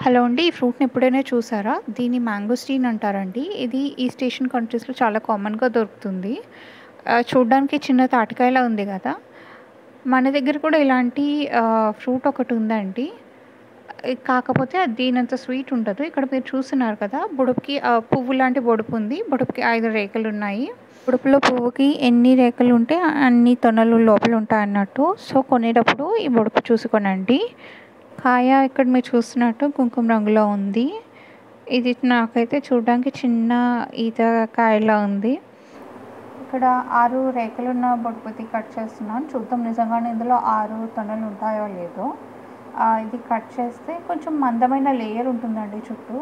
Hello అండి. ఈ ఫ్రూట్‌ని ఎప్పుడైనా చూసారా? దీన్ని మ్యాంగోస్టీన్ అంటారండి. ఇది ఈస్ట్ ఏషియన్ కంట్రీస్‌లో చాలా కామన్‌గా దొరుకుతుంది. చూడ్డానికి చిన్న తాటికాయలా ఉంది గదా! మన దగ్గర కూడా ఇలాంటి ఫ్రూట్ ఒకటుందండి. కాకపోతే అది దీనంత స్వీట్ ఉండదు. ఇక్కడ మీరు చూస్తున్నారు కదా! బుడపకి పువ్వు లాంటి బొడుపుంది. బుడపకి 5 రేకులున్నాయి. బుడపలో పువ్వుకి ఎన్ని రేకులుంటే అన్ని తొనలు లోపల ఉంటాయన్నట్టు. సో, కొనేటప్పుడు ఈ బుడప చూసి కొనండి. కాయ ఇక్కడ మీరు చూస్తున్నట్టు కుంకుమ రంగులో ఉంది. ఇది నాకైతే చూడడానికి చిన్న ఈత కాయలా ఉంది. ఇక్కడ 6 రేకులున్న బొడుపుది కట్ చేస్తున్నాను. చూద్దాం నిజంగానే ఇందులో 6 తొనలు ఉంటాయో లేదో. ఇది కట్ చేస్తే కొంచెం మందమైన లేయర్ ఉంటుందండి చుట్టూ.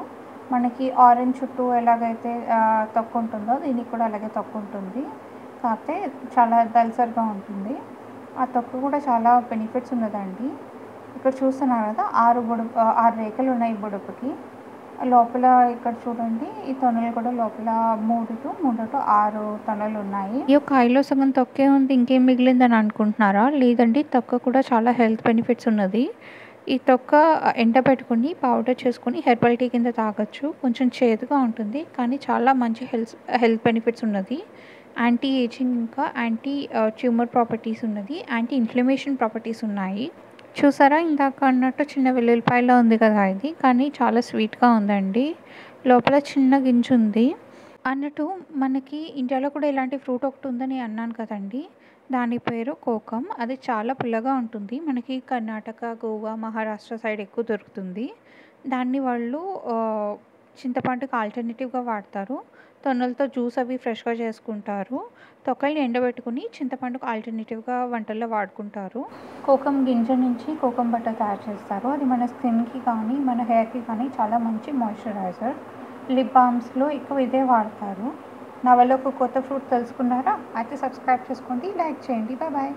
మనకి ఆరెంజ్ చుట్టూ ఎలాగైతే తొక్కు ఉంటుందో దీనికి కూడా అలాగే తొక్కు ఉంటుంది. కాకపోతే చాలా దళసరిగా ఉంటుంది. ఆ తొక్కు కూడా చాలా బెనిఫిట్స్ ఉన్నదండి. ఇక్కడ చూస్తున్నారు కదా 6 రేకులు ఉన్నాయి బుడపకి. లోపల ఇక్కడ చూడండి ఈ తొనలు కూడా లోపల 3 to 6 తొనలు ఉన్నాయి. ఈ కాయలో సగం తొక్కే ఉంది, ఇంకేం మిగిలిందని అనుకుంటున్నారా? లేదండి, తొక్క కూడా చాలా హెల్త్ బెనిఫిట్స్ ఉన్నది. ఈ తొక్క ఎండబెట్టుకొని పౌడర్ చేసుకొని హెర్బల్ టీ కింద తాగొచ్చు. కొంచెం చేదుగా ఉంటుంది కానీ చాలా మంచి హెల్త్ బెనిఫిట్స్ ఉన్నది. యాంటీ ఏజింగ్ ఇంకా యాంటీ ట్యూమర్ ప్రాపర్టీస్ ఉన్నది. యాంటీ ఇన్ఫ్లమేషన్ ప్రాపర్టీస్ ఉన్నాయి. చూసారా ఇందాక అన్నట్టు చిన్న వెల్లుల్లిపాయలా ఉంది కదా ఇది, కానీ చాలా స్వీట్గా ఉందండి. లోపల చిన్న గింజ ఉంది అన్నట్టు. మనకి ఇండియాలో కూడా ఇలాంటి ఫ్రూట్ ఒకటి ఉందని అన్నాను కదండి, దాని పేరు కోకం. అది చాలా పుల్లగా ఉంటుంది. మనకి కర్ణాటక, గోవా, మహారాష్ట్ర సైడ్ ఎక్కువ దొరుకుతుంది. దాన్ని వాళ్ళు చింతపండుకి ఆల్టర్నేటివ్గా వాడతారు. తొనలతో జ్యూస్ అవి ఫ్రెష్గా చేసుకుంటారు. తొక్కల్ని ఎండబెట్టుకుని చింతపండుకు ఆల్టర్నేటివ్గా వంటల్లో వాడుకుంటారు. కోకం గింజ నుంచి కోకం బటర్ తయారు చేస్తారు. అది మన స్కిన్కి కానీ మన హెయిర్కి కానీ చాలా మంచి మాయిశ్చరైజర్. లిప్ బామ్స్లో ఎక్కువ ఇదే వాడతారు. నా వల్ల ఒక కొత్త ఫ్రూట్ తెలుసుకున్నారా? అయితే సబ్స్క్రైబ్ చేసుకోండి, లైక్ చేయండి. బాయ్.